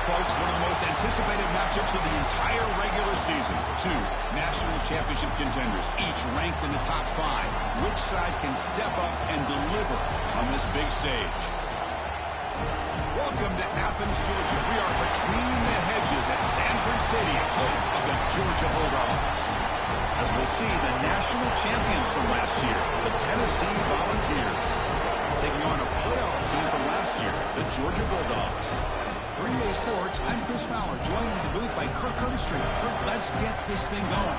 folks, one of the most anticipated matchups of the entire regular season. Two national championship contenders, each ranked in the top 5. Which side can step up and deliver on this big stage? Welcome to Athens, Georgia. We are between the hedges at Sanford Stadium, home of the Georgia Bulldogs. As we'll see, the national champions from last year, the Tennessee Volunteers, taking on a playoff team from last year, the Georgia Bulldogs. For EA Sports, I'm Chris Fowler, joined in the booth by Kirk Herbstreit. Kirk, let's get this thing going.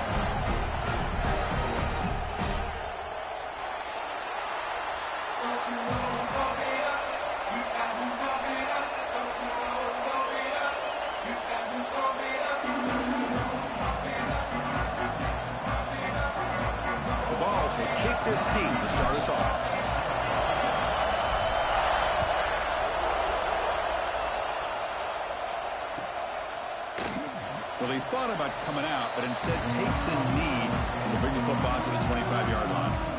The Vols will kick this deep to start us off. Well, he thought about coming out, but instead takes a knee to bring the football to the 25-yard line.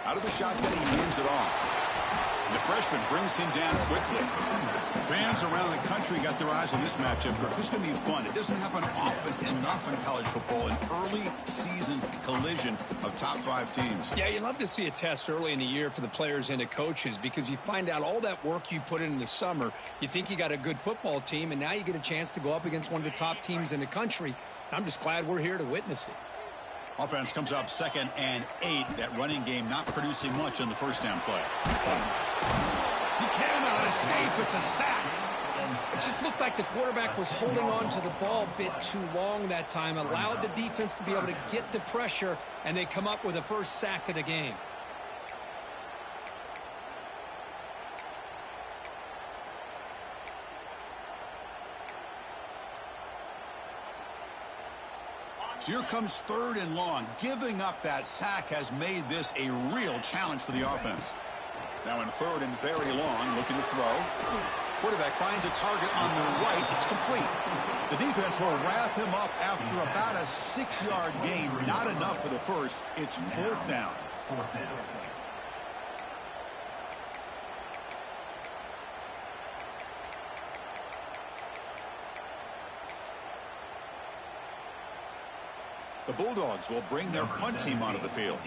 Out of the shotgun, he hands it off. The freshman brings him down quickly. Fans around the country got their eyes on this matchup. This is going to be fun. It doesn't happen often enough in college football, an early season collision of top 5 teams. Yeah, you love to see a test early in the year for the players and the coaches because you find out all that work you put in the summer. You think you got a good football team, and now you get a chance to go up against one of the top teams in the country. I'm just glad we're here to witness it. Offense comes up 2nd and 8. That running game not producing much on the first down play. He cannot escape. It's a sack. It just looked like the quarterback was holding on to the ball a bit too long that time, allowed the defense to be able to get the pressure, and they come up with a first sack of the game. So here comes 3rd and long. Giving up that sack has made this a real challenge for the offense. Now in 3rd and very long, looking to throw. Quarterback finds a target on the right. It's complete. The defense will wrap him up after about a 6-yard gain. Not enough for the first. It's 4th down. The Bulldogs will bring their punt team onto the field.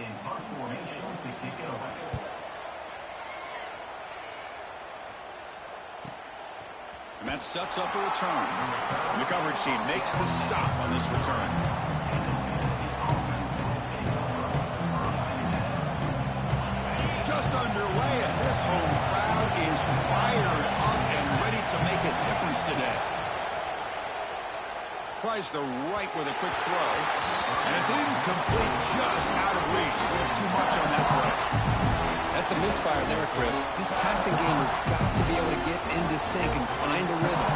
And that sets up a return. And the coverage team makes the stop on this return. Just underway, and this home crowd is fired up and ready to make a difference today. Tries the right with a quick throw. And it's incomplete, just out of reach. A little too much on that play. That's a misfire there, Chris. This passing game has got to be able to get into sync and find a rhythm.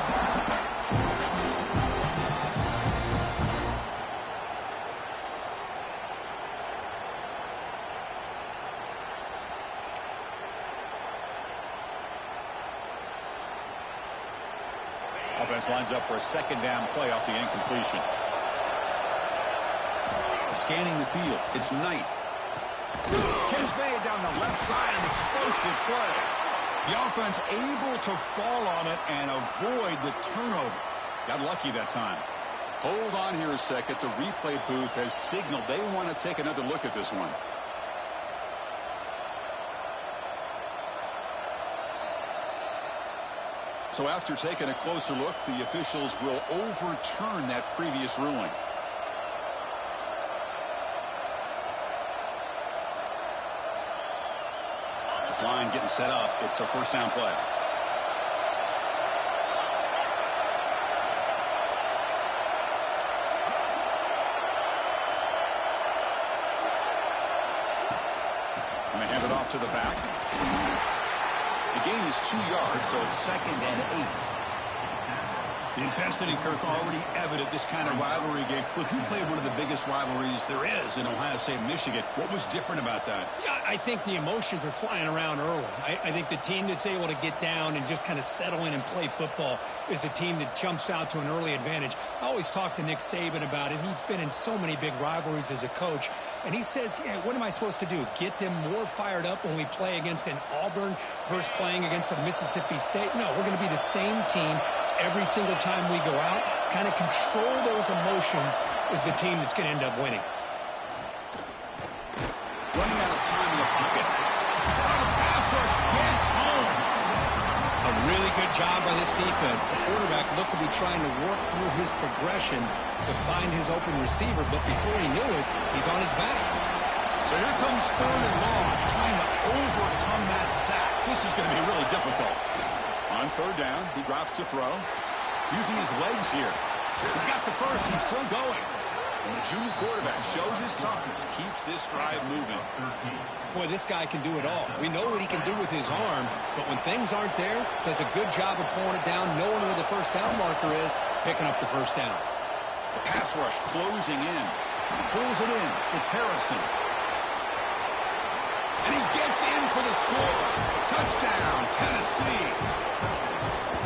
Offense lines up for a 2nd down play off the incompletion. Scanning the field. It's Knight. Catch made down the left side. An explosive play. The offense able to fall on it and avoid the turnover. Got lucky that time. Hold on here a second. The replay booth has signaled they want to take another look at this one. So after taking a closer look, the officials will overturn that previous ruling. This line getting set up. It's a 1st down play. And they hand it off to the back. The gain is 2 yards, so it's 2nd and 8. The intensity, Kirk, already evident this kind of rivalry game. Look, you played one of the biggest rivalries there is in Ohio State and Michigan. What was different about that? Yeah, I think the emotions are flying around early. I think the team that's able to get down and just kind of settle in and play football is the team that jumps out to an early advantage. I always talk to Nick Saban about it. He's been in so many big rivalries as a coach. And he says, yeah, what am I supposed to do? Get them more fired up when we play against an Auburn versus playing against a Mississippi State? No, we're going to be the same team every single time we go out. Kind of control those emotions is the team that's going to end up winning. Running out of time in the pocket. The pass rush gets home. A really good job by this defense. The quarterback looked to be trying to work through his progressions to find his open receiver, but before he knew it, he's on his back. So here comes 3rd and long, trying to overcome that sack. This is going to be really difficult. On 3rd down, he drops to throw. Using his legs here. He's got the first. He's still going. And the junior quarterback shows his toughness, keeps this drive moving. Boy, this guy can do it all. We know what he can do with his arm, but when things aren't there, does a good job of pulling it down, knowing where the first down marker is, picking up the first down. The pass rush closing in. Pulls it in. It's Harrison. And he gets in for the score. Touchdown, Tennessee.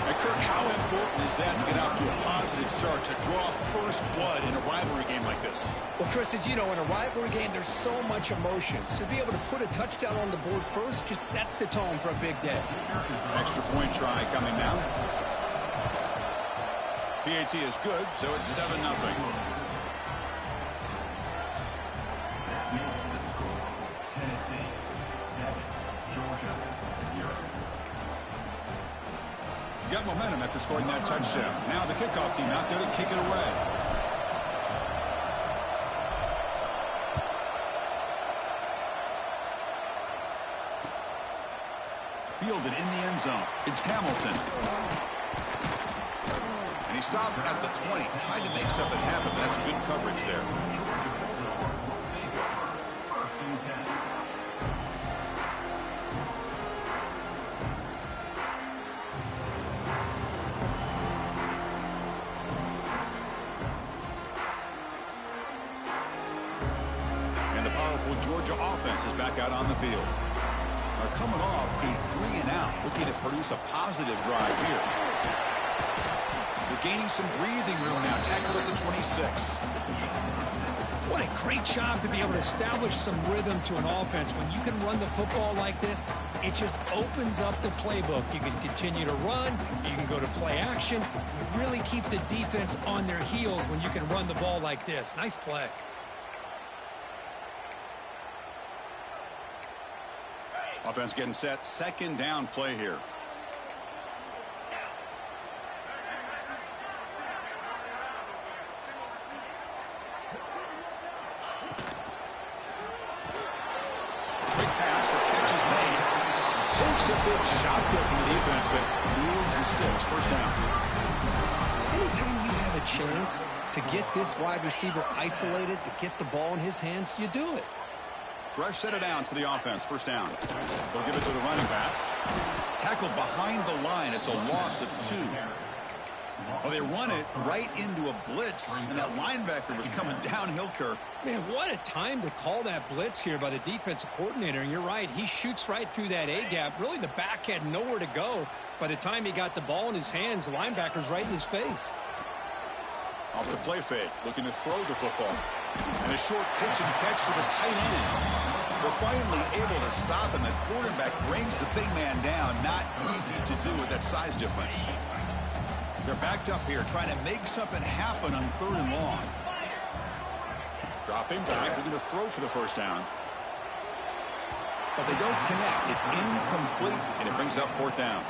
And Kirk, how important is that to get off to a positive start to draw first blood in a rivalry game like this? Well, Chris, as you know, in a rivalry game, there's so much emotion. So to be able to put a touchdown on the board first just sets the tone for a big day. Extra point try coming now. PAT is good, so it's 7-0. Got momentum after scoring that touchdown. Now the kickoff team out there to kick it away. Fielded in the end zone. It's Hamilton. And he stopped at the 20. Tried to make something happen, but that's good coverage there. Georgia offense is back out on the field. Are coming off a 3-and-out, looking to produce a positive drive here. They're gaining some breathing room now. Tackled at the 26. What a great job to be able to establish some rhythm to an offense. When you can run the football like this, it just opens up the playbook. You can continue to run. You can go to play action. You really keep the defense on their heels when you can run the ball like this. Nice play. Offense getting set. 2nd down play here. Quick pass. The catch is made. Takes a big shot there from the defense, but moves the sticks. First down. Anytime you have a chance to get this wide receiver isolated, to get the ball in his hands, you do it. Fresh set of downs for the offense. First down. They'll give it to the running back. Tackled behind the line. It's a loss of 2. Well, they run it right into a blitz, and that linebacker was coming downhill, Kirk. Man, what a time to call that blitz here by the defensive coordinator. And you're right, he shoots right through that A-gap. Really, the back had nowhere to go. By the time he got the ball in his hands, the linebacker's right in his face. Off the play fake, looking to throw the football. And a short pitch and catch to the tight end. We're finally able to stop him. The quarterback brings the big man down. Not easy to do with that size difference. They're backed up here, trying to make something happen on 3rd and long. Dropping back, they're going to throw for the first down. But they don't connect. It's incomplete, and it brings up 4th down.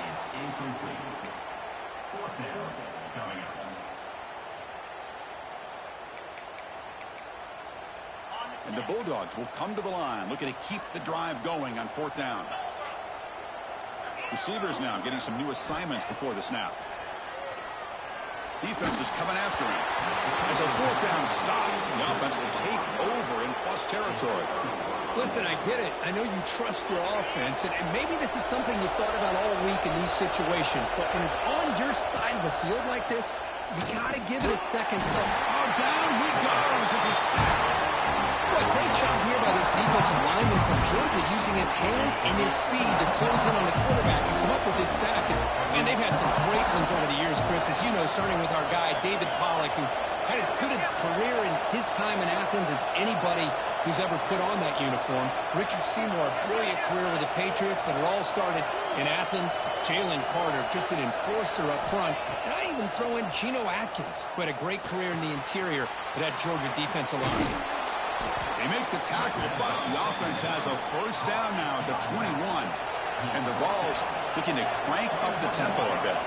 And the Bulldogs will come to the line, looking to keep the drive going on 4th down. Receivers now getting some new assignments before the snap. Defense is coming after him. It's a fourth down stop. The offense will take over in plus territory. Listen, I get it. I know you trust your offense, and maybe this is something you thought about all week in these situations, but when it's on your side of the field like this, you got to give it a second thought. Oh, down he goes. It's a sack. Boy, great job here by this defensive lineman from Georgia using his hands and his speed to close in on the quarterback and come up with this sack. And they've had some great ones over the years, Chris, as you know, starting with our guy, David Pollock, who had as good a career in his time in Athens as anybody who's ever put on that uniform. Richard Seymour, brilliant career with the Patriots, but it all started in Athens. Jalen Carter, just an enforcer up front. And I even throw in Geno Atkins, who had a great career in the interior of that Georgia defensive line. They make the tackle, but the offense has a first down now at the 21. And the Vols looking to crank up the tempo a bit.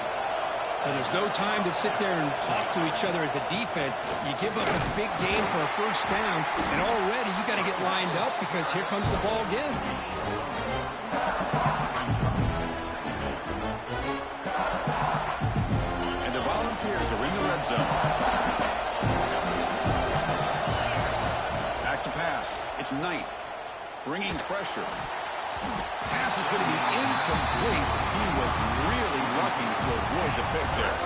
And there's no time to sit there and talk to each other as a defense. You give up a big gain for a first down, and already you got to get lined up because here comes the ball again. And the Volunteers are in the red zone. Back to pass. It's Knight bringing pressure. Pass is going to be incomplete. He was really lucky to avoid the pick there.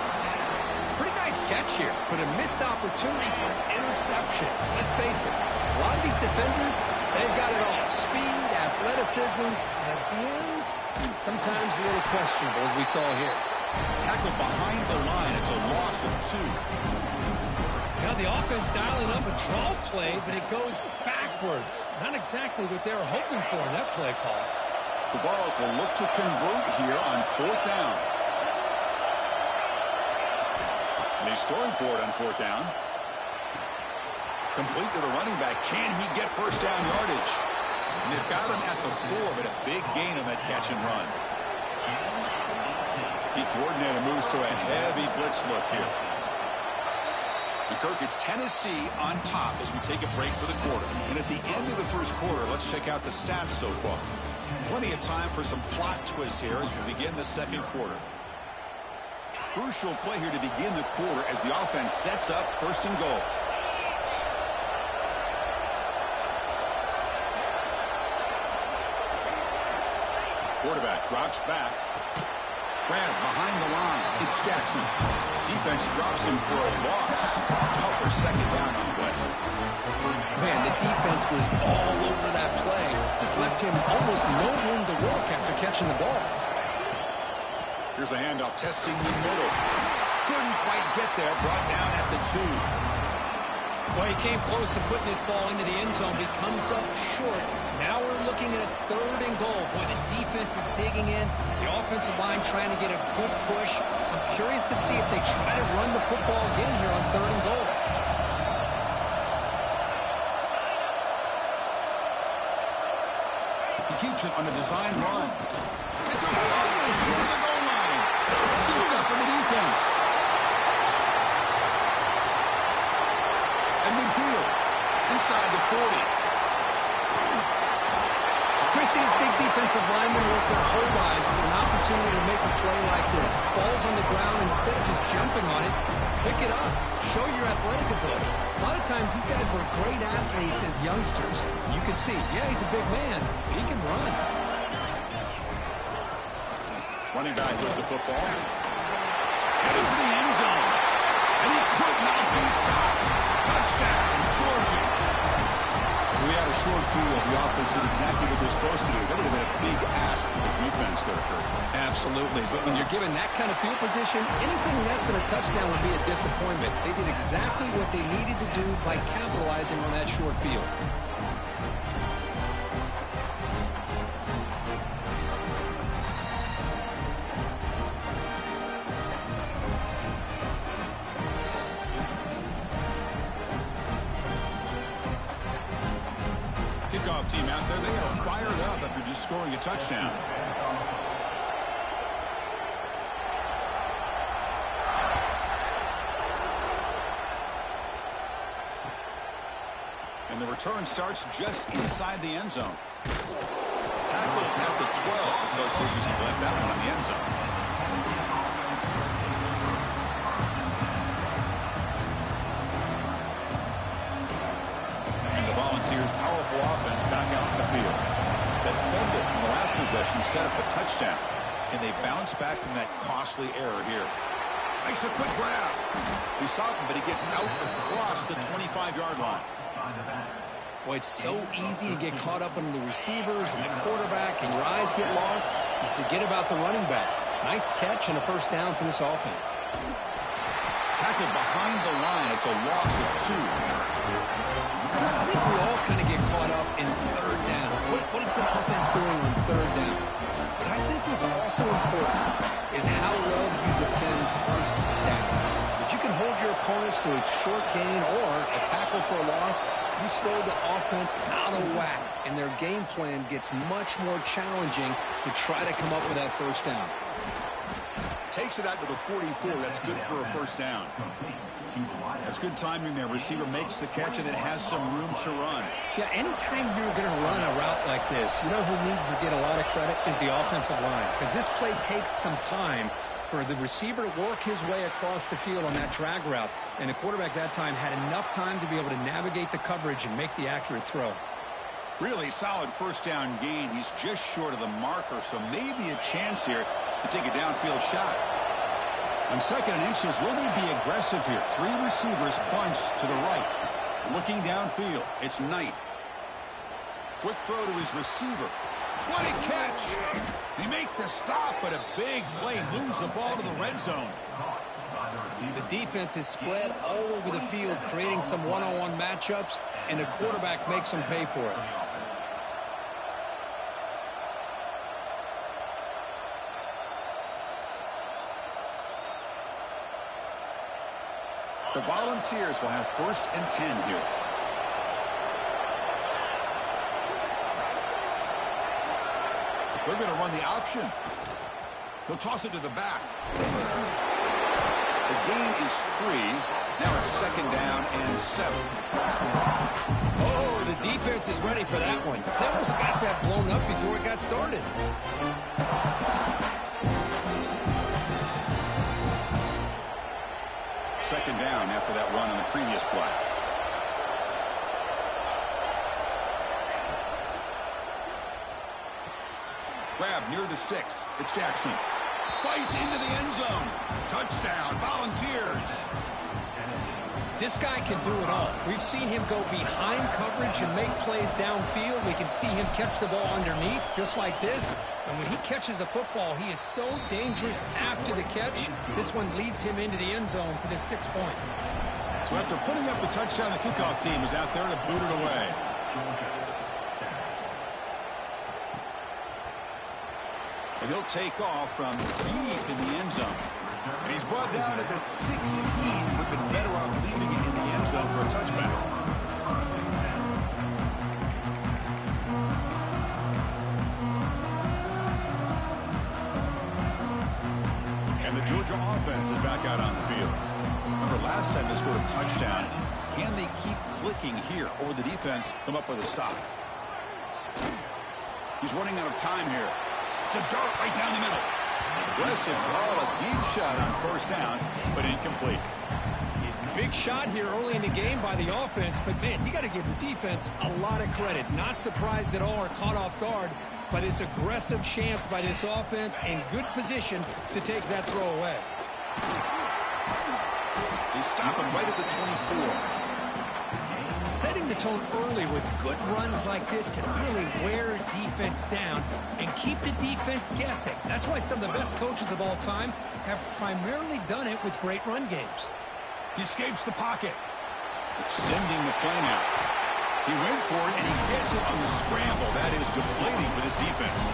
Pretty nice catch here, but a missed opportunity for an interception. Let's face it, a lot of these defenders, they've got it all. Speed, athleticism, and hands, sometimes a little questionable, as we saw here. Tackled behind the line. It's a loss of 2. Now the offense dialing up a draw play, but it goes backwards. Not exactly what they were hoping for in that play call. The Vols will look to convert here on fourth down. And he's throwing for it on fourth down. Complete to the running back. Can he get first down yardage? And they've got him at the 4, but a big gain on that catch and run. The coordinator moves to a heavy blitz look here. And Kirk, it's Tennessee on top as we take a break for the quarter. And at the end of the first quarter, let's check out the stats so far. Plenty of time for some plot twists here as we begin the second quarter. Crucial play here to begin the quarter as the offense sets up first and goal. Quarterback drops back. Grab behind the line. It's Jackson. Defense drops him for a loss. Tougher second down on the way. Man, the defense was all over that play. Just left him almost no room to work after catching the ball. Here's the handoff, testing the middle. Couldn't quite get there. Brought down at the 2. Well, he came close to putting this ball into the end zone, but he comes up short. Now we're looking at a third and goal. Boy, the defense is digging in. The offensive line trying to get a good push. I'm curious to see if they try to run the football again here on third and goal. He keeps it on a design run. It's a fumble short of the goal line. Scooped up in the defense. And midfield. Inside the 40. Chris, these big defensive linemen work their whole lives for an opportunity to make a play like this. Ball's on the ground, and instead of just jumping on it, pick it up. Show your athletic ability. A lot of times, these guys were great athletes as youngsters. You can see, yeah, he's a big man, but he can run. Running back with the football. Headed for the end zone. And he could not be stopped. Touchdown, Georgia. We had a short field. The offense did exactly what they're supposed to do. That would have been a big ask for the defense there, Kurt. Absolutely. But when you're given that kind of field position, anything less than a touchdown would be a disappointment. They did exactly what they needed to do by capitalizing on that short field. Kickoff team out there, they are fired up after just scoring a touchdown. And the return starts just inside the end zone. Tackle at the 12. The coach wishes he'd left that one in the end zone. Volunteers' powerful offense back out in the field. That fumble in the last possession set up a touchdown. Can they bounce back from that costly error here? Makes a quick grab. He stopped him, but he gets out across the 25-yard line. Well, it's so easy to get caught up in the receivers and the quarterback, and your eyes get lost. You forget about the running back. Nice catch and a first down for this offense. Tackled behind the line. It's a loss of 2. Chris, I think we all kind of get caught up in third down. What is the offense doing on third down? But I think what's also important is how well you defend first down. If you can hold your opponents to a short gain or a tackle for a loss, you throw the offense out of whack, and their game plan gets much more challenging to try to come up with that first down. Takes it out to the 44. That's good for a first down. That's good timing there. Receiver makes the catch and it has some room to run. Yeah, anytime you're going to run a route like this, you know who needs to get a lot of credit is the offensive line. Because this play takes some time for the receiver to work his way across the field on that drag route. And the quarterback that time had enough time to be able to navigate the coverage and make the accurate throw. Really solid first down gain. He's just short of the marker, so maybe a chance here to take a downfield shot. On 2nd and inches, will they be aggressive here? 3 receivers bunched to the right. Looking downfield, it's Knight. Quick throw to his receiver. What a catch! They make the stop, but a big play moves the ball to the red zone. The defense is spread all over the field, creating some one-on-one matchups, and the quarterback makes them pay for it. The Volunteers will have 1st and 10 here. They're going to run the option. They'll toss it to the back. The gain is 3. Now it's 2nd down and 7. Oh, the defense is ready for that one. They almost got that blown up before it got started. 2nd down after that run on the previous play. Grab near the sticks. It's Jackson. Fights into the end zone. Touchdown, Volunteers. This guy can do it all. We've seen him go behind coverage and make plays downfield. We can see him catch the ball underneath, just like this. And when he catches a football, he is so dangerous after the catch. This one leads him into the end zone for the 6 points. So after putting up the touchdown, the kickoff team is out there to boot it away. And he'll take off from deep in the end zone. And he's brought down at the 16. Would have been better off leaving it in the end zone for a touchback. And the Georgia offense is back out on the field. Remember, last time they scored a touchdown. Can they keep clicking here, or will the defense come up with a stop? He's running out of time here. It's a dart right down the middle. Aggressive ball, a deep shot on 1st down, but incomplete. Big shot here early in the game by the offense, but, man, you got to give the defense a lot of credit. Not surprised at all or caught off guard, but it's aggressive chance by this offense and good position to take that throw away. They stop him right at the 24. Setting the tone early with good runs like this can really wear a defense down and keep the defense guessing. That's why some of the best coaches of all time have primarily done it with great run games. He escapes the pocket. Extending the play now. He went for it, and he gets it on the scramble. That is deflating for this defense.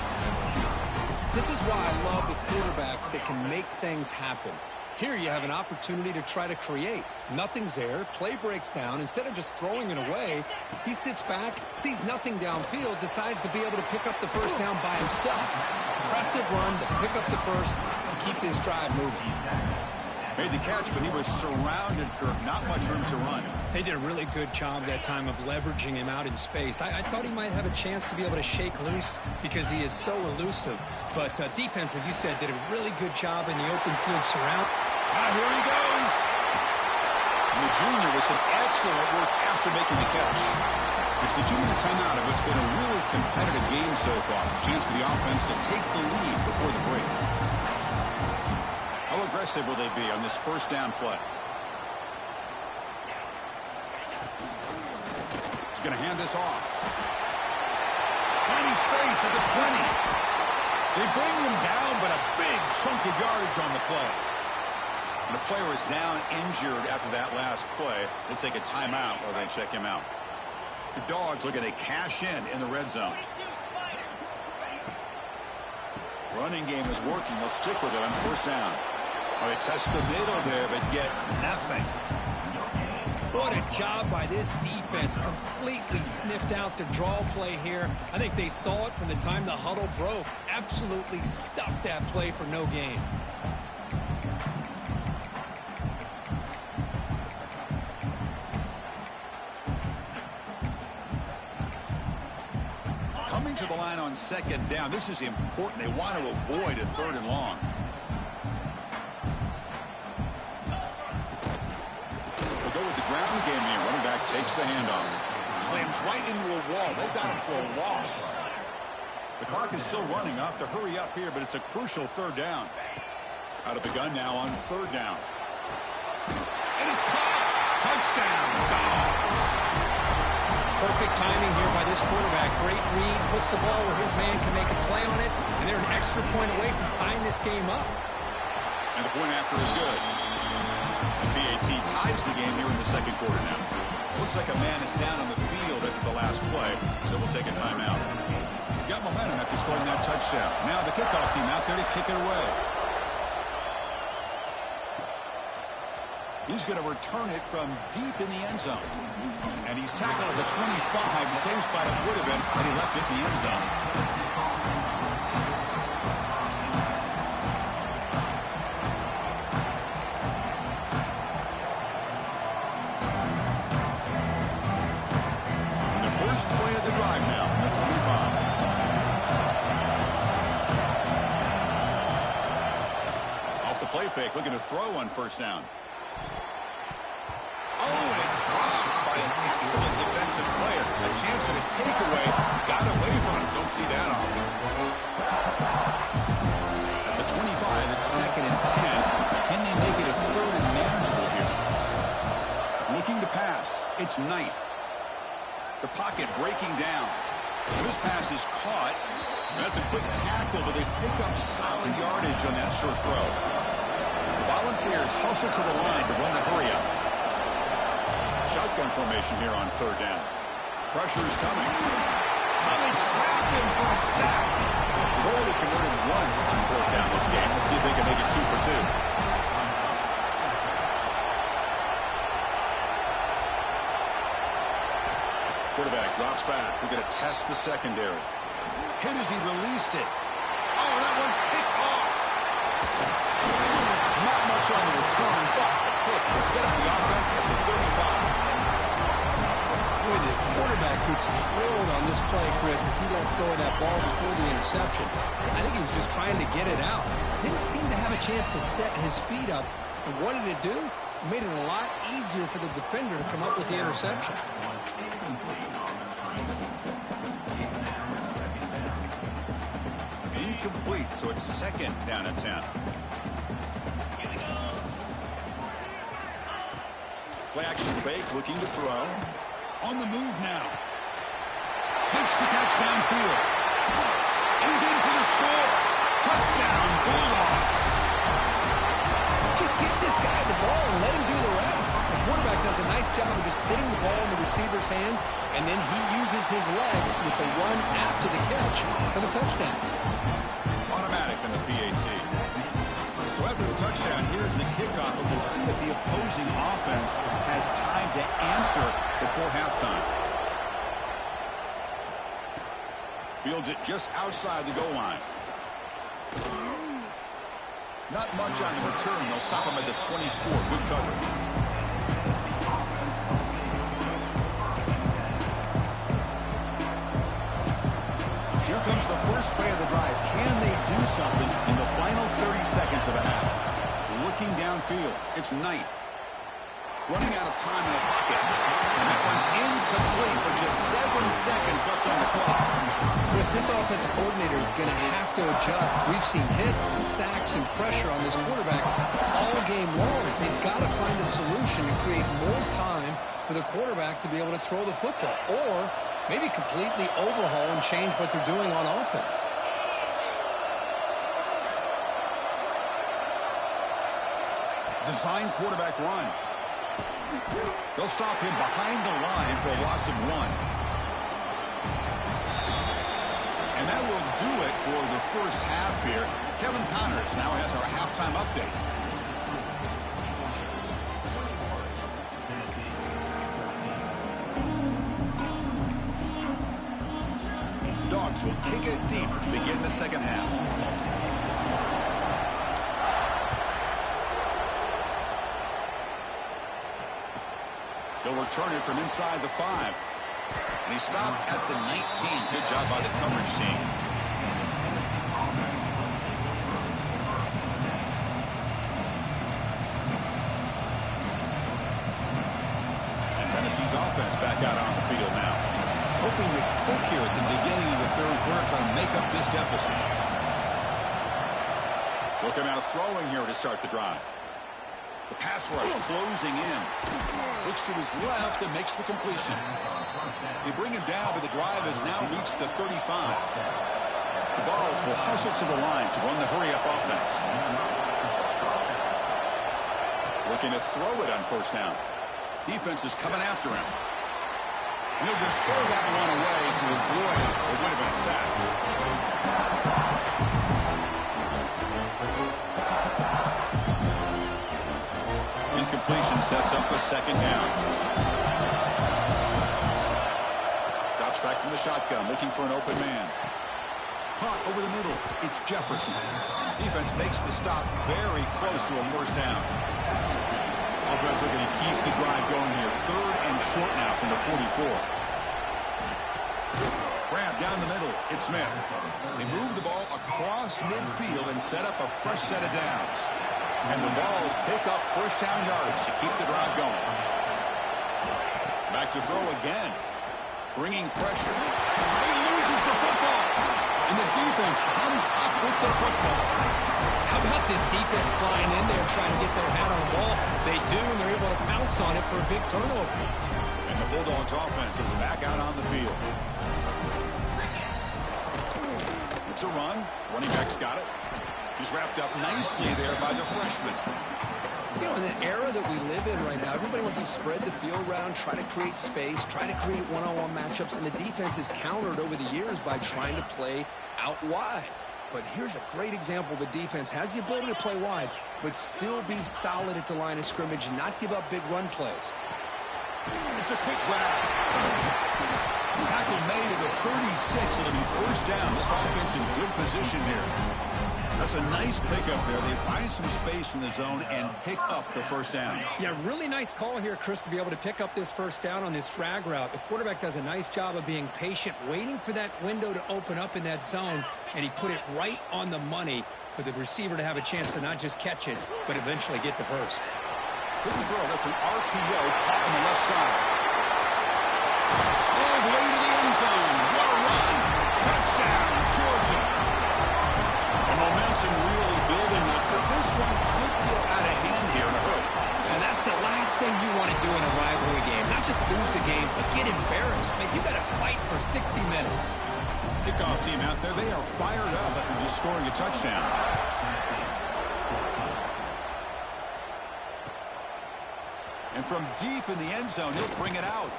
This is why I love the quarterbacks that can make things happen. Here you have an opportunity to try to create. Nothing's there. Play breaks down. Instead of just throwing it away, he sits back, sees nothing downfield, decides to be able to pick up the first down by himself. Impressive run to pick up the first and keep this drive moving. Made the catch, but he was surrounded, Kirk. Not much room to run. They did a really good job that time of leveraging him out in space. I thought he might have a chance to be able to shake loose because he is so elusive. But defense, as you said, did a really good job in the open field surround. Here he goes. And the junior with some excellent work after making the catch. It's the 2-minute timeout of what's been a really competitive game so far. Chance for the offense to take the lead before the break. How aggressive will they be on this first down play? He's going to hand this off. Plenty space at the 20. They bring him down, but a big chunk of yardage on the play. And the player is down injured after that last play. They take a timeout or they check him out. The Dogs looking to cash in the red zone. Running game is working. They'll stick with it on first down. Well, they test the middle there, but get nothing. What a job by this defense. Completely sniffed out the draw play here. I think they saw it from the time the huddle broke. Absolutely stuffed that play for no gain. Coming to the line on second down. This is important. They want to avoid a 3rd and long. They'll go with the ground game here. Running back takes the handoff. Slams right into a wall. They've got him for a loss. The clock is still running. Off to hurry up here, but it's a crucial 3rd down. Out of the gun now on 3rd down. And it's caught. Touchdown, Dogs. Perfect timing here by this quarterback. Great read, puts the ball where his man can make a play on it, and they're an extra point away from tying this game up. And the point after is good. PAT ties the game here in the second quarter now. Looks like a man is down on the field after the last play, so we'll take a timeout. Got momentum after scoring that touchdown. Now the kickoff team out there to kick it away. He's going to return it from deep in the end zone. And he's tackled at the 25, the same spot it would have been had he left it in the end zone. And the first play of the drive now from the 25. Off the play fake, looking to throw on first down. Oh, and it's dropped by an excellent defensive player. A chance at a takeaway. Got away from him. Don't see that often. At the 25, it's 2nd and 10. Can they make it a 3rd and manageable here? Looking to pass. It's Knight. The pocket breaking down. This pass is caught. That's a quick tackle, but they pick up solid yardage on that short throw. The Volunteers hustle to the line to run the hurry-up. Shotgun formation here on 3rd down. Pressure is coming. Oh, they trap him for a sack. They've already converted once on 4th down this game. Let's see if they can make it 2 for 2. Quarterback drops back. We're going to test the secondary. Hit as he released it. Oh, that one's picked off. Not much on the return, but the pick will set up the offense at the 35. Boy, the quarterback gets drilled on this play, Chris, as he lets go of that ball before the interception. I think he was just trying to get it out. Didn't seem to have a chance to set his feet up. And what did it do? It made it a lot easier for the defender to come up with the interception. Incomplete, so it's 2nd down and 10. Play action fake, looking to throw. On the move now. Makes the catch downfield. And he's in for the score. Touchdown, Bulldogs. Just get this guy the ball and let him do the rest. The quarterback does a nice job of just putting the ball in the receiver's hands, and then he uses his legs with the run after the catch for the touchdown. Automatic in the PAT. So after the touchdown, here's the kickoff, and we'll see if the opposing offense has time to answer before halftime. Fields it just outside the goal line. Not much on the return. They'll stop him at the 24. Good coverage. Here comes the first play of the drive. Can they do something in the final 30 seconds of the half? Looking downfield, it's Knight. Running out of time in the pocket. And that one's complete with just 7 seconds left on the clock. Chris, this offensive coordinator is going to have to adjust. We've seen hits and sacks and pressure on this quarterback all game long. They've got to find a solution to create more time for the quarterback to be able to throw the football, or maybe completely overhaul and change what they're doing on offense. Design quarterback run. They'll stop him behind the line for a loss of 1. And that will do it for the first half here. Kevin Connors now has our halftime update. Dogs will kick it deep to begin the second half. They'll return it from inside the 5. And he stopped at the 19. Good job by the coverage team. And Tennessee's offense back out on the field now. Hoping to click here at the beginning of the third quarter, trying to make up this deficit. Looking out throwing here to start the drive. The pass rush closing in. Looks to his left and makes the completion. They bring him down, but the drive has now reached the 35. The Vols will hustle to the line to run the hurry-up offense. Looking to throw it on first down. Defense is coming after him. And he'll just throw that one away to avoid what would have been a sack. Incompletion sets up a second down. Drops back from the shotgun, looking for an open man. Caught over the middle. It's Jefferson. Defense makes the stop very close to a first down. Offense are going to keep the drive going here. Third and short now from the 44. Grab down the middle. It's Smith. They move the ball across midfield and set up a fresh set of downs. And the Vols pick up first down yardage to keep the drive going. Back to throw again. Bringing pressure. He loses the football. And the defense comes up with the football. How about this defense flying in there trying to get their hat on the ball? They do, and they're able to pounce on it for a big turnover. And the Bulldogs offense is back out on the field. It's a run. Running back's got it. He's wrapped up nicely there by the freshman. You know, in the era that we live in right now, everybody wants to spread the field around, try to create space, try to create one-on-one matchups, and the defense is countered over the years by trying to play out wide. But here's a great example. The defense has the ability to play wide, but still be solid at the line of scrimmage and not give up big run plays. It's a quick grab. Tackle made at the 36. It'll be first down. This offense in good position here. That's a nice pickup there. They find some space in the zone and pick up the first down. Yeah, really nice call here, Chris, to be able to pick up this first down on this drag route. The quarterback does a nice job of being patient, waiting for that window to open up in that zone, and he put it right on the money for the receiver to have a chance to not just catch it, but eventually get the first. Good throw. That's an RPO caught on the left side. All the way to the end zone. What a run. Touchdown, Georgia. The momentum really building up, but this one could get out of hand here in a hurry. And that's the last thing you want to do in a rivalry game. Not just lose the game, but get embarrassed. Man, you got to fight for 60 minutes. Kickoff team out there, they are fired up after just scoring a touchdown. And from deep in the end zone, he'll bring it out.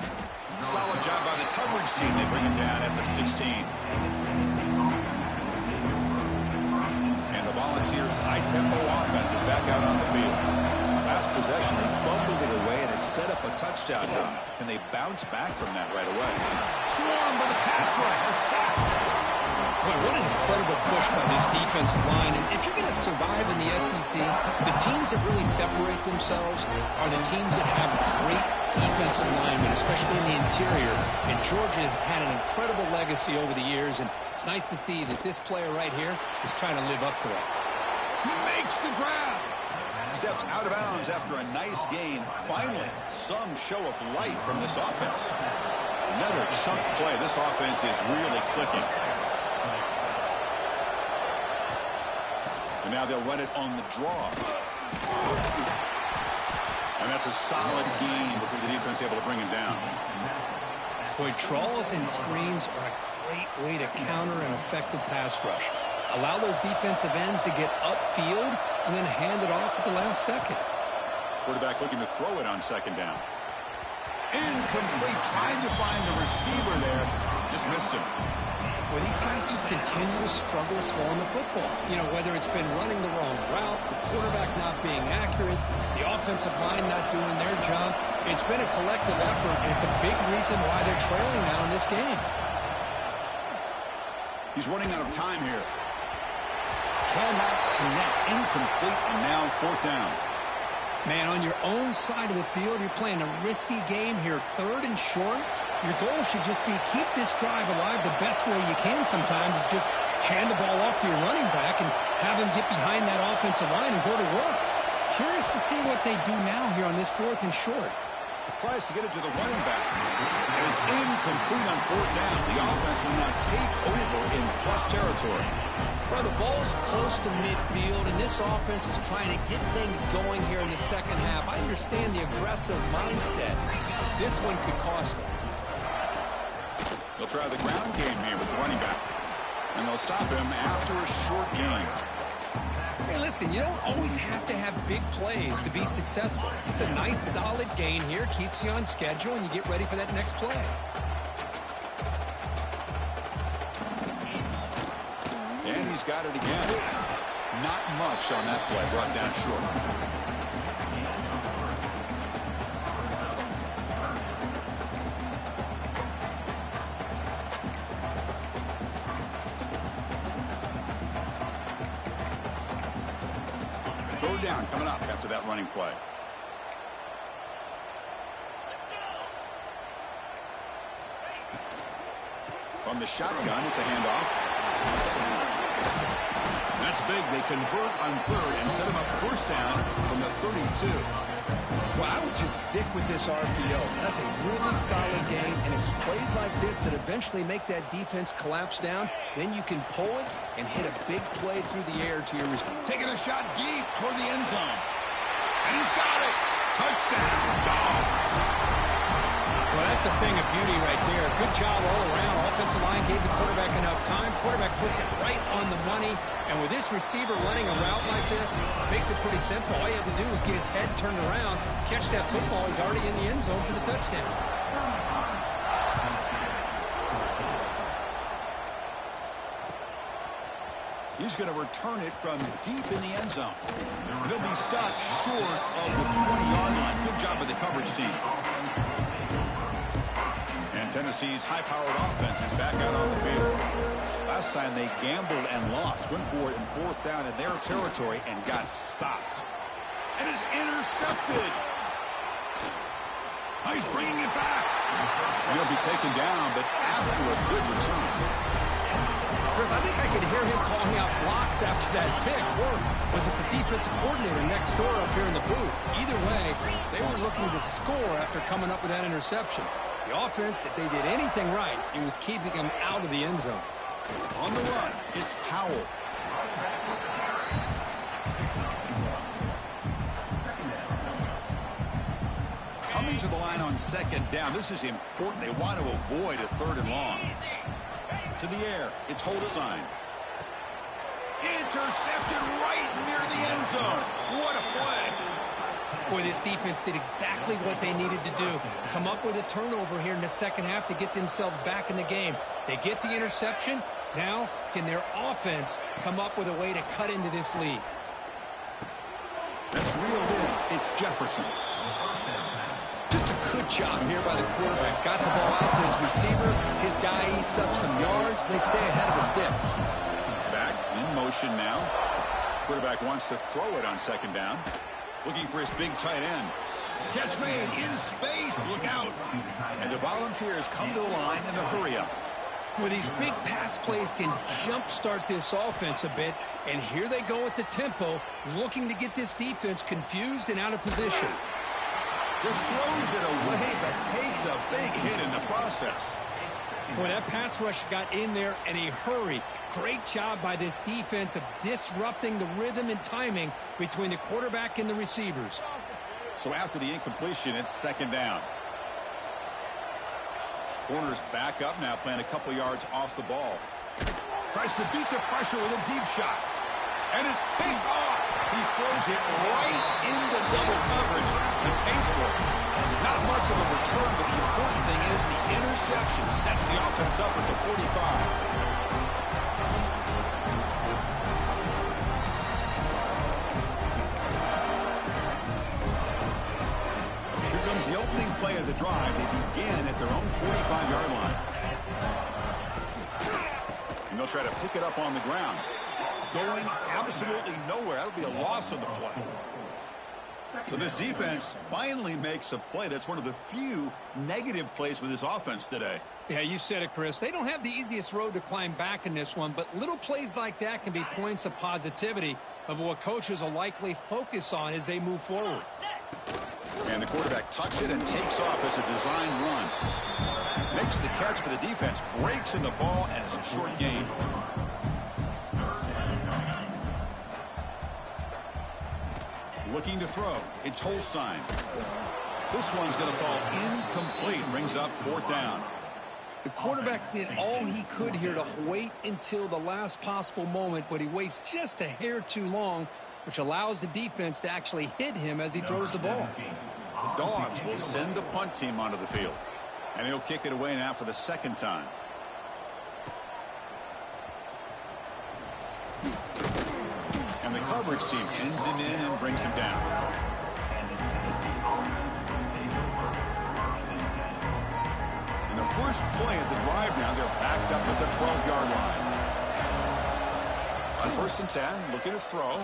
Solid job by the coverage team. They bring him down at the 16. And the Volunteers' high-tempo offense is back out on the field. Last possession, they fumbled it away, and it set up a touchdown run. Can they bounce back from that right away? Swarmed by the pass rush, a sack. Boy, what an incredible push by this defensive line. And if you're going to survive in the SEC, the teams that really separate themselves are the teams that have great defensive linemen, especially in the interior. And Georgia has had an incredible legacy over the years, and it's nice to see that this player right here is trying to live up to that. He makes the grab. Steps out of bounds after a nice gain. Finally, some show of life from this offense. Another chunk play. This offense is really clicking. And now they'll run it on the draw. And that's a solid gain before the defense is able to bring him down. Boy, draws and screens are a great way to counter an effective pass rush. Allow those defensive ends to get upfield and then hand it off at the last second. Quarterback looking to throw it on second down. Incomplete. Trying to find the receiver there. Just missed him. Well, these guys just continue to struggle throwing the football. You know, whether it's been running the wrong route, the quarterback not being accurate, the offensive line not doing their job. It's been a collective effort, and it's a big reason why they're trailing now in this game. He's running out of time here. Cannot connect. Incomplete, and now fourth down. Man, on your own side of the field, you're playing a risky game here. Third and short. Your goal should just be keep this drive alive the best way you can sometimes is just hand the ball off to your running back and have him get behind that offensive line and go to work. Curious to see what they do now here on this fourth and short. Tries to get it to the running back. And it's incomplete on fourth down. The offense will now take over in plus territory. Well, the ball's close to midfield, and this offense is trying to get things going here in the second half. I understand the aggressive mindset, but this one could cost them. They'll try the ground game here with the running back. And they'll stop him after a short gain. Hey, listen, you don't always have to have big plays to be successful. It's a nice, solid gain here, keeps you on schedule, and you get ready for that next play. And he's got it again. Not much on that play, brought down short. Third down coming up after that running play. From the shotgun, it's a handoff. That's big. They convert on third and set him up first down from the 32. Well, I would just stick with this RPO. That's a really solid game, and it's plays like this that eventually make that defense collapse down. Then you can pull it and hit a big play through the air to your receiver. Taking a shot deep toward the end zone. And he's got it. Touchdown, Dogs. Well, that's a thing of beauty right there. Good job all around. Offensive line gave the quarterback enough time. Quarterback puts it right on the money. And with this receiver running a route like this, makes it pretty simple. All you have to do is get his head turned around, catch that football. He's already in the end zone for the touchdown. He's going to return it from deep in the end zone. He'll be stopped short of the 20-yard line. Good job by the coverage team. And Tennessee's high-powered offense is back out on the field. Last time they gambled and lost. Went for it in fourth down in their territory and got stopped. And is intercepted. Oh, he's bringing it back. And he'll be taken down, but after a good return. Chris, I think I could hear him calling out blocks after that pick. Or was it the defensive coordinator next door up here in the booth? Either way, they were looking to score after coming up with that interception. The offense, if they did anything right, it was keeping them out of the end zone. On the run, it's Powell. Coming to the line on second down. This is important. They want to avoid a third and long. To the air, it's Holstein. Intercepted right near the end zone. What a play. Boy, this defense did exactly what they needed to do. Come up with a turnover here in the second half to get themselves back in the game. They get the interception. Now, can their offense come up with a way to cut into this lead? That's reeled in. It's Jefferson. Just a good job here by the quarterback. Got the ball out to his receiver. His guy eats up some yards. They stay ahead of the sticks. Back in motion now. Quarterback wants to throw it on second down. Looking for his big tight end. Catch made in space. Look out. And the Volunteers come to the line in a hurry up. Well, these big pass plays can jumpstart this offense a bit, and here they go at the tempo, looking to get this defense confused and out of position. Just throws it away, but takes a big hit in the process. Boy, that pass rush got in there in a hurry. Great job by this defense of disrupting the rhythm and timing between the quarterback and the receivers. So after the incompletion, it's second down. Corner's back up now, playing a couple yards off the ball. Tries to beat the pressure with a deep shot. And it's picked off. He throws it right into double coverage and pays for it. Not much of a return, but the important thing is the interception sets the offense up at the 45. The opening play of the drive, they begin at their own 45-yard line. And they'll try to pick it up on the ground. Going absolutely nowhere. That'll be a loss on the play. So this defense finally makes a play. That's one of the few negative plays for this offense today. Yeah, you said it, Chris. They don't have the easiest road to climb back in this one, but little plays like that can be points of positivity of what coaches will likely focus on as they move forward. And the quarterback tucks it and takes off as a design run. Makes the catch, but the defense breaks in the ball, and it's a short gain. Looking to throw. It's Holstein. This one's going to fall incomplete. Brings up fourth down. The quarterback did all he could here to wait until the last possible moment, but he waits just a hair too long, which allows the defense to actually hit him as he throws the ball. The Dogs will send the punt team onto the field. And he'll kick it away now for the second time. And the coverage team ends him in and brings him down. And the first play at the drive now, they're backed up at the 12-yard line. On first and 10, looking to throw.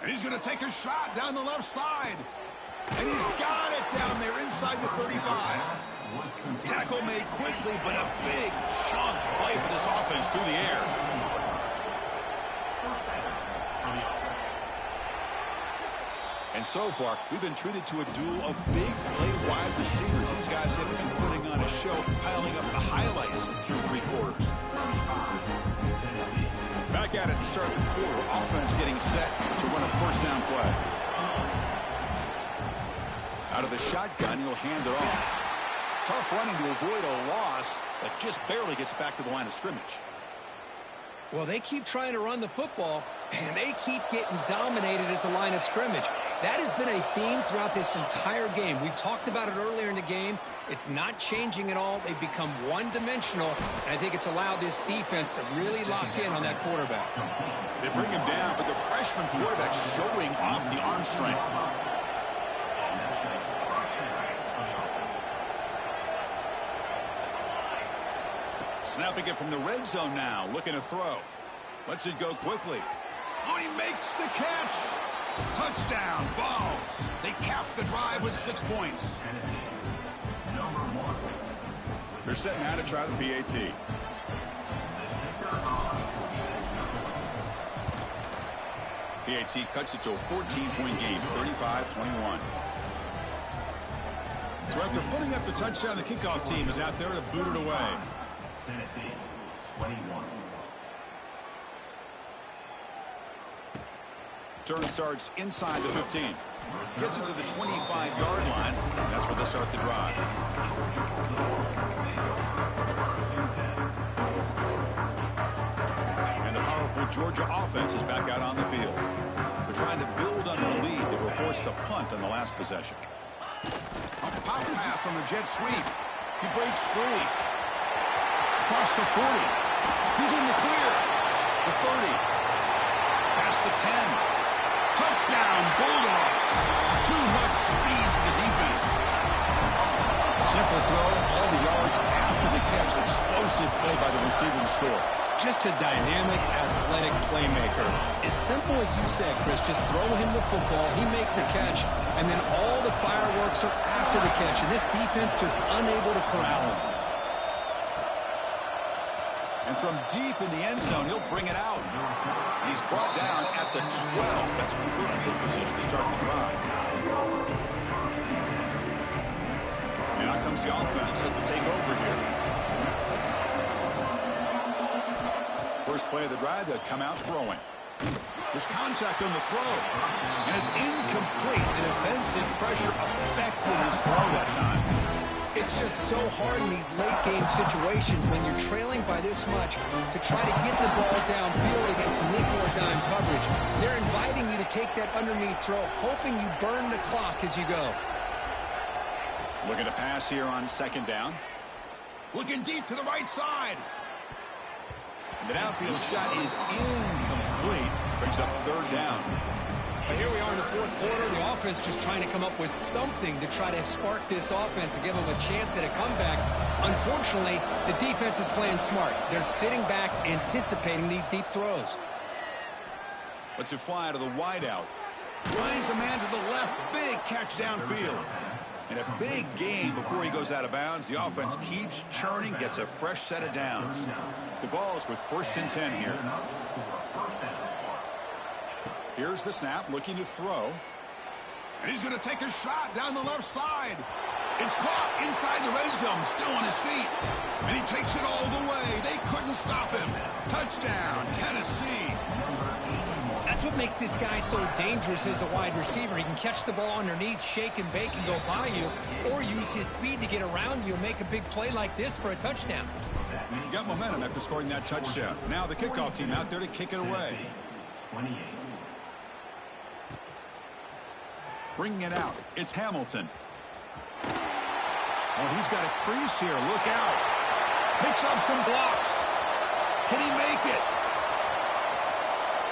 And he's going to take a shot down the left side. And he's got it down there inside the 35. Tackle made quickly, but a big chunk play for this offense through the air. And so far, we've been treated to a duel of big play wide receivers. These guys have been putting on a show, piling up the highlights through three quarters. Back at it to start the quarter. Offense getting set to run a first down play. Out of the shotgun, he'll hand it off. Tough running to avoid a loss, but just barely gets back to the line of scrimmage. Well, they keep trying to run the football, and they keep getting dominated at the line of scrimmage. That has been a theme throughout this entire game. We've talked about it earlier in the game. It's not changing at all. They've become one-dimensional, and I think it's allowed this defense to really lock in on that quarterback. They bring him down, but the freshman quarterback showing off the arm strength. Snapping it from the red zone now, looking to throw. Lets it go quickly. Oh, he makes the catch. Touchdown, Vols. They cap the drive with 6 points. They're set now to try the PAT. PAT cuts it to a 14-point game, 35-21. So after putting up the touchdown, the kickoff team is out there to boot it away. Tennessee, 21. Turn starts inside the 15. Gets it to the 25-yard line. That's where they start the drive. And the powerful Georgia offense is back out on the field. They're trying to build on a lead. They were forced to punt on the last possession. A pop pass on the jet sweep. He breaks free. Across the 40. He's in the clear. The 30. Past the 10. Touchdown, Bulldogs. Too much speed for the defense. Simple throw, all the yards after the catch. Explosive play by the receiver to score. Just a dynamic, athletic playmaker. As simple as you said, Chris, just throw him the football, he makes a catch, and then all the fireworks are after the catch. And this defense just unable to corral him. And from deep in the end zone, he'll bring it out. He's brought down at the 12. That's poor field position to start the drive. And out comes the offense set to take over here. First play of the drive, they'll come out throwing. There's contact on the throw. And it's incomplete. The defensive pressure affected his throw that time. It's just so hard in these late-game situations when you're trailing by this much to try to get the ball downfield against nickel or dime coverage. They're inviting you to take that underneath throw, hoping you burn the clock as you go. Looking to pass here on second down. Looking deep to the right side. The downfield shot is incomplete. Brings up third down. But here we are in the fourth quarter. The offense just trying to come up with something to try to spark this offense and give them a chance at a comeback. Unfortunately, the defense is playing smart. They're sitting back, anticipating these deep throws. Lets it fly to the wideout. Finds a man to the left. Big catch downfield. And a big gain before he goes out of bounds. The offense keeps churning, gets a fresh set of downs. The ball's with 1st and 10 here. Here's the snap, looking to throw. And he's going to take a shot down the left side. It's caught inside the red zone, still on his feet. And he takes it all the way. They couldn't stop him. Touchdown, Tennessee. That's what makes this guy so dangerous as a wide receiver. He can catch the ball underneath, shake and bake and go by you, or use his speed to get around you and make a big play like this for a touchdown. You got momentum after scoring that touchdown. Now the kickoff team out there to kick it away. Bringing it out. It's Hamilton. Oh, he's got a crease here. Look out. Picks up some blocks. Can he make it?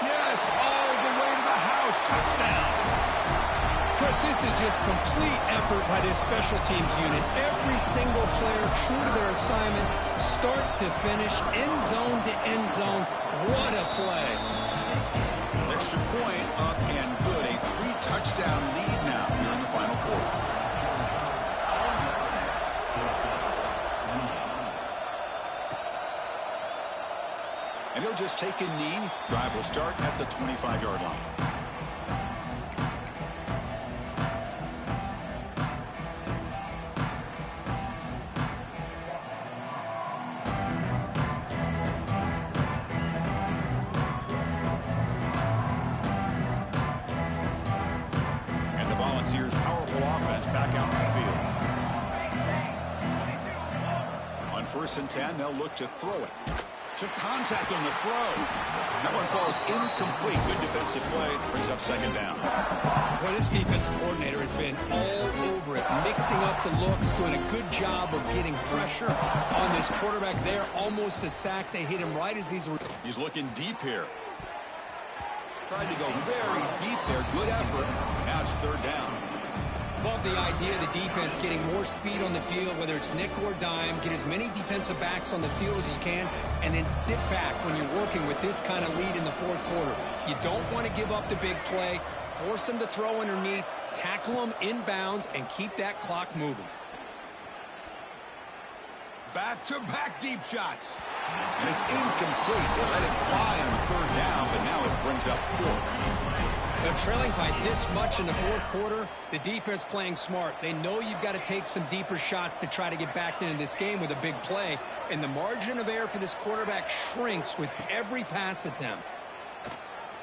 Yes, all the way to the house. Touchdown. Chris, this is just complete effort by this special teams unit. Every single player true to their assignment, start to finish, end zone to end zone. What a play. Extra point up and good. A 3-touchdown lead now here in the final quarter. And he'll just take a knee. Drive will start at the 25-yard line. Volunteers' powerful offense back out in the field. On 1st and 10, they'll look to throw it. Took contact on the throw. That one falls incomplete. Good defensive play. Brings up second down. Well, this defensive coordinator has been all over it, mixing up the looks, doing a good job of getting pressure on this quarterback there. Almost a sack. They hit him right as he's looking deep here. Tried to go very deep there. Good effort. Now it's third down. Love the idea of the defense getting more speed on the field, whether it's nickel or dime. Get as many defensive backs on the field as you can, and then sit back when you're working with this kind of lead in the fourth quarter. You don't want to give up the big play. Force them to throw underneath, tackle them inbounds, and keep that clock moving. Back-to-back deep shots. And it's incomplete. They let it fly on third down, but now it brings up fourth. They're trailing by this much in the fourth quarter. The defense playing smart. They know you've got to take some deeper shots to try to get back into this game with a big play. And the margin of error for this quarterback shrinks with every pass attempt.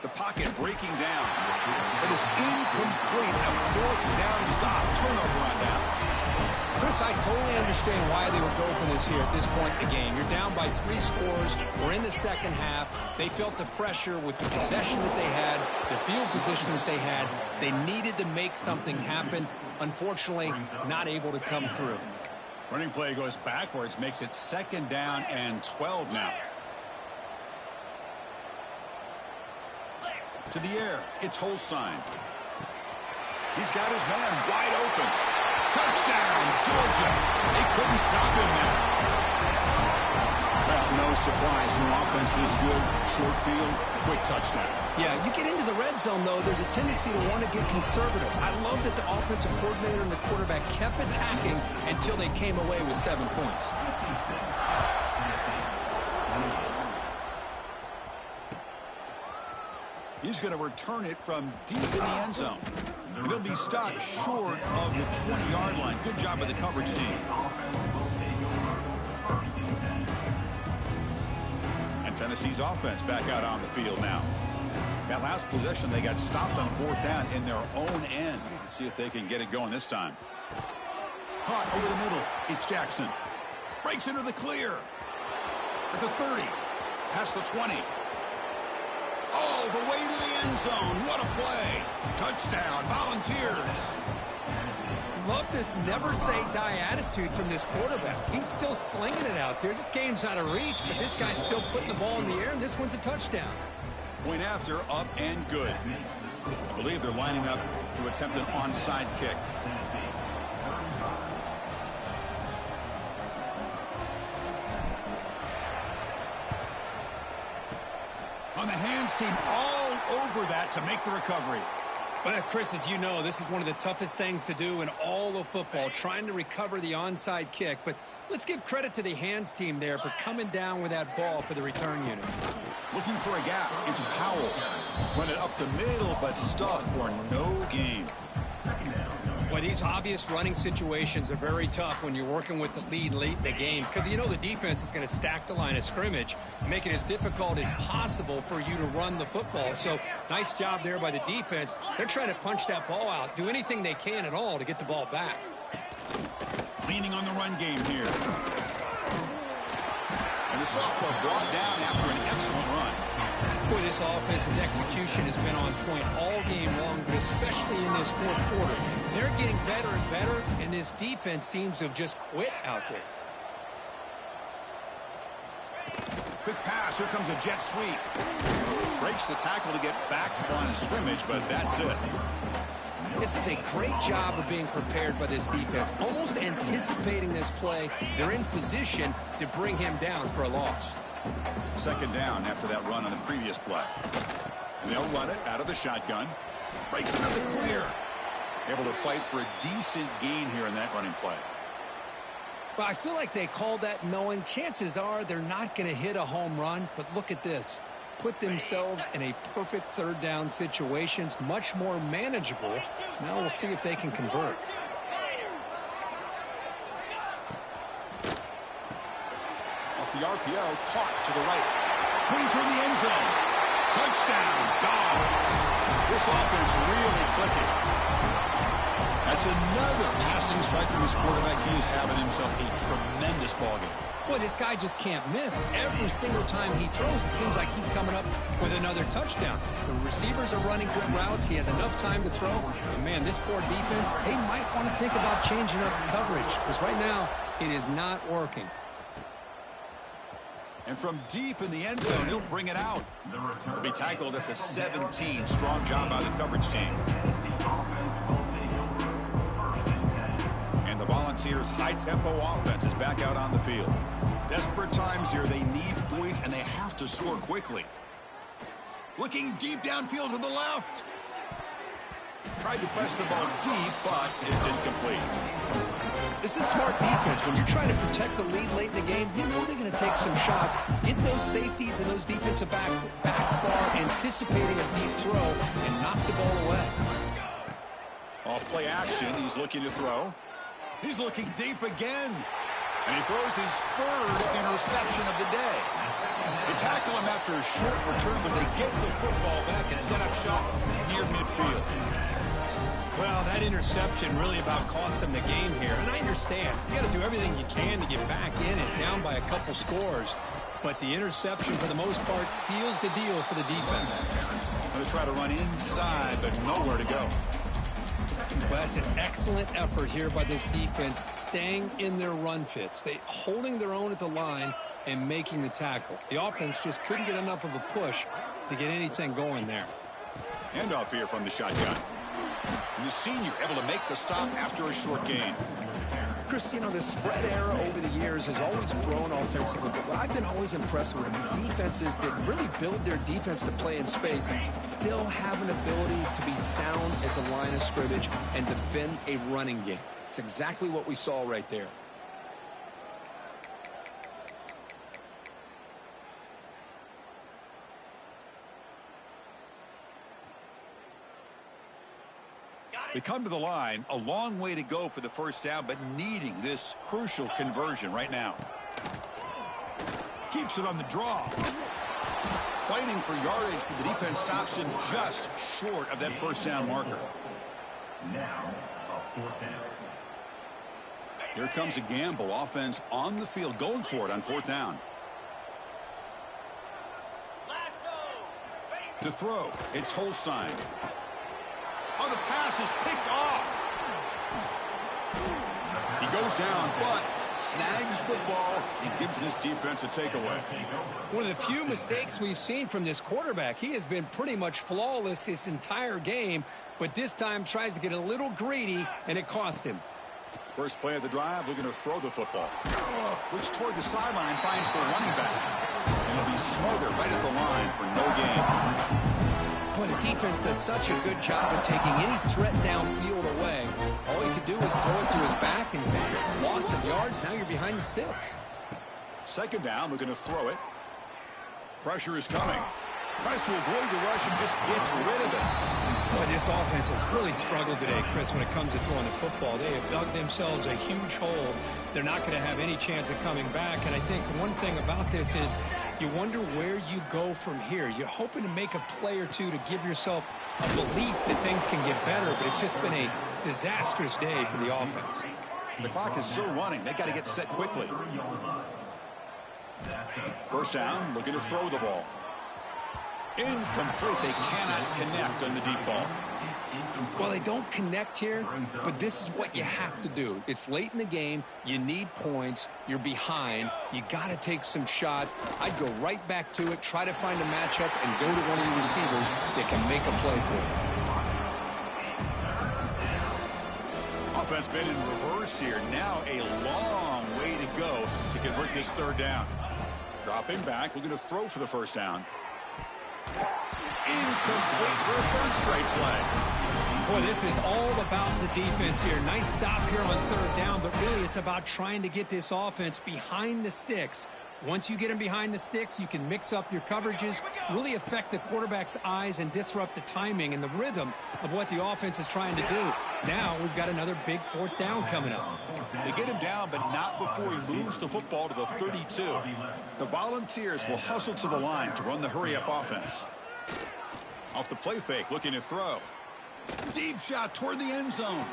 The pocket breaking down. But it's incomplete. A fourth down stop. Turnover on downs. Chris, I totally understand why they would go for this here at this point in the game. You're down by 3 scores. We're in the second half. They felt the pressure with the possession that they had, the field position that they had. They needed to make something happen. Unfortunately, not able to come through. Running play goes backwards, makes it second down and 12 now. To the air, it's Holstein. He's got his man wide open. Touchdown, Georgia. They couldn't stop him there. Well, no surprise from offense this good. Short field, quick touchdown. Yeah, you get into the red zone, though, there's a tendency to want to get conservative. I love that the offensive coordinator and the quarterback kept attacking until they came away with 7 points. He's going to return it from deep in the end zone. And he'll be stopped short of the 20-yard line. Good job by the coverage team. And Tennessee's offense back out on the field now. That last possession, they got stopped on 4th down in their own end. Let's see if they can get it going this time. Caught over the middle. It's Jackson. Breaks into the clear. At the 30. Past the 20. All the way to the end zone. What a play. Touchdown. Volunteers. Love this never-say-die attitude from this quarterback. He's still slinging it out there. This game's out of reach, but this guy's still putting the ball in the air, and this one's a touchdown. Point after, up and good. I believe they're lining up to attempt an onside kick. On the hands team, all over that to make the recovery. Well, Chris, as you know, this is one of the toughest things to do in all of football, trying to recover the onside kick. But let's give credit to the hands team there for coming down with that ball for the return unit. Looking for a gap. It's Powell. Run it up the middle, but stuff for no gain. Boy, these obvious running situations are very tough when you're working with the lead late in the game because you know the defense is going to stack the line of scrimmage, make it as difficult as possible for you to run the football. So nice job there by the defense. They're trying to punch that ball out, do anything they can at all to get the ball back. Leaning on the run game here. And the sophomore brought down after an excellent run. Boy, this offense's execution has been on point all game long, but especially in this 4th quarter. They're getting better and better, and this defense seems to have just quit out there. Quick pass. Here comes a jet sweep. Breaks the tackle to get back to the line of scrimmage, but that's it. This is a great job of being prepared by this defense, almost anticipating this play. They're in position to bring him down for a loss. 2nd down after that run on the previous play. And they'll run it out of the shotgun. Breaks into the clear. Able to fight for a decent gain here in that running play. Well, I feel like they called that knowing chances are they're not going to hit a home run, but look at this. Put themselves in a perfect 3rd down situation. It's much more manageable. Now we'll see if they can convert. Off the RPO, caught to the right. Clean toward the end zone. Touchdown, Dogs. This offense really clicking. That's another passing strike from his quarterback. He is having himself a tremendous ballgame. Boy, this guy just can't miss. Every single time he throws, it seems like he's coming up with another touchdown. The receivers are running good routes. He has enough time to throw. And, man, this poor defense, they might want to think about changing up coverage because right now it is not working. And from deep in the end zone, he'll bring it out. He'll be tackled at the 17. Strong job by the coverage team. And the Volunteers' high-tempo offense is back out on the field. Desperate times here. They need points, and they have to score quickly. Looking deep downfield to the left. Tried to press the ball deep, but it's incomplete. This is smart defense. When you're trying to protect the lead late in the game, you know they're going to take some shots. Get those safeties and those defensive backs back far, anticipating a deep throw, and knock the ball away. Off play action, he's looking to throw. He's looking deep again. And he throws his 3rd interception of the day. They tackle him after a short return, but they get the football back and set up shop near midfield. Well, that interception really about cost him the game here. And I understand. You got to do everything you can to get back in and down by a couple scores. But the interception, for the most part, seals the deal for the defense. They try to run inside, but nowhere to go. Well, that's an excellent effort here by this defense, staying in their run fits. They holding their own at the line and making the tackle. The offense just couldn't get enough of a push to get anything going there. Handoff here from the shotgun. And the senior able to make the stop after a short gain. Chris, you know, the spread era over the years has always grown offensively, but what I've been always impressed with defenses that really build their defense to play in space still have an ability to be sound at the line of scrimmage and defend a running game. It's exactly what we saw right there. They come to the line, a long way to go for the first down, but needing this crucial conversion right now. Keeps it on the draw. Fighting for yardage, but the defense stops him just short of that first down marker. Now, a 4th down. Here comes a gamble. Offense on the field, going for it on 4th down. To throw, it's Holstein. Oh, the pass is picked off. He goes down, but snags the ball and gives this defense a takeaway. One of the few mistakes we've seen from this quarterback. He has been pretty much flawless this entire game, but this time tries to get a little greedy, and it cost him. First play of the drive, looking to throw the football. Looks toward the sideline, finds the running back. And he'll be smothered right at the line for no gain. Boy, the defense does such a good job of taking any threat downfield away. All he could do is throw it to his back, and loss of yards. Now you're behind the sticks. 2nd down, looking to throw it. Pressure is coming. Tries to avoid the rush and just gets rid of it. Boy, this offense has really struggled today, Chris, when it comes to throwing the football. They have dug themselves a huge hole. They're not going to have any chance of coming back. And I think one thing about this is you wonder where you go from here. You're hoping to make a play or two to give yourself a belief that things can get better, but it's just been a disastrous day for the offense. The clock is still running. They got to get set quickly. 1st down, looking to throw the ball. Incomplete. They cannot connect on the deep ball. Well, they don't connect here, but this is what you have to do. It's late in the game. You need points. You're behind. You got to take some shots. I'd go right back to it, try to find a matchup, and go to one of your receivers that can make a play for you. Offense been in reverse here. Now a long way to go to convert this 3rd down. Dropping back, looking to throw for the 1st down. Incomplete for a 3rd straight play. Boy, this is all about the defense here. Nice stop here on 3rd down, but really it's about trying to get this offense behind the sticks. Once you get them behind the sticks, you can mix up your coverages, really affect the quarterback's eyes and disrupt the timing and the rhythm of what the offense is trying to do. Now we've got another big 4th down coming up. They get him down, but not before he moves the football to the 32. The Volunteers will hustle to the line to run the hurry-up offense. Off the play fake, looking to throw. Deep shot toward the end zone.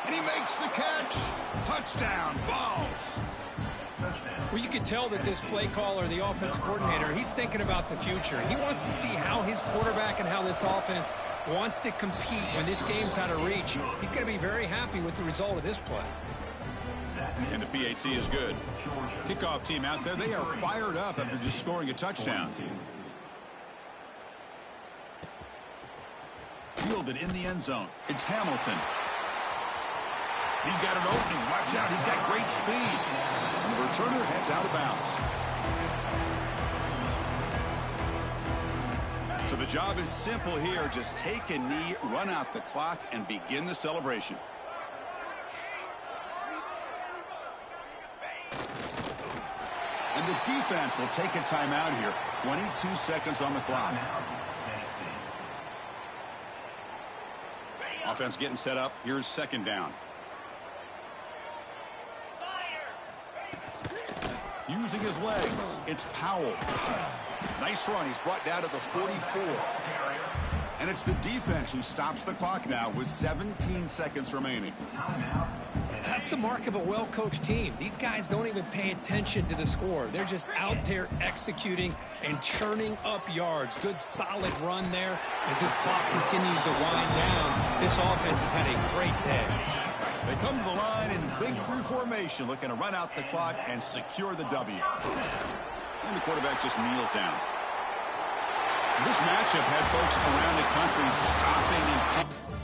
And he makes the catch. Touchdown, Vols. Well, you can tell that this play caller, the offense coordinator, he's thinking about the future. He wants to see how his quarterback and how this offense wants to compete when this game's out of reach. He's going to be very happy with the result of this play. And the PAT is good. Kickoff team out there, they are fired up after just scoring a touchdown. Fielded in the end zone. It's Hamilton. He's got an opening. Watch out. He's got great speed. And the returner heads out of bounds. So the job is simple here. Just take a knee, run out the clock, and begin the celebration. And the defense will take a timeout here. 22 seconds on the clock. Offense getting set up. Here's 2nd down. Using his legs, it's Powell. Nice run. He's brought down to the 44. And it's the defense who stops the clock now with 17 seconds remaining. That's the mark of a well-coached team. These guys don't even pay attention to the score. They're just out there executing and churning up yards. Good, solid run there as this clock continues to wind down. This offense has had a great day. They come to the line in victory formation, looking to run out the clock and secure the W. And the quarterback just kneels down. This matchup had folks around the country stopping and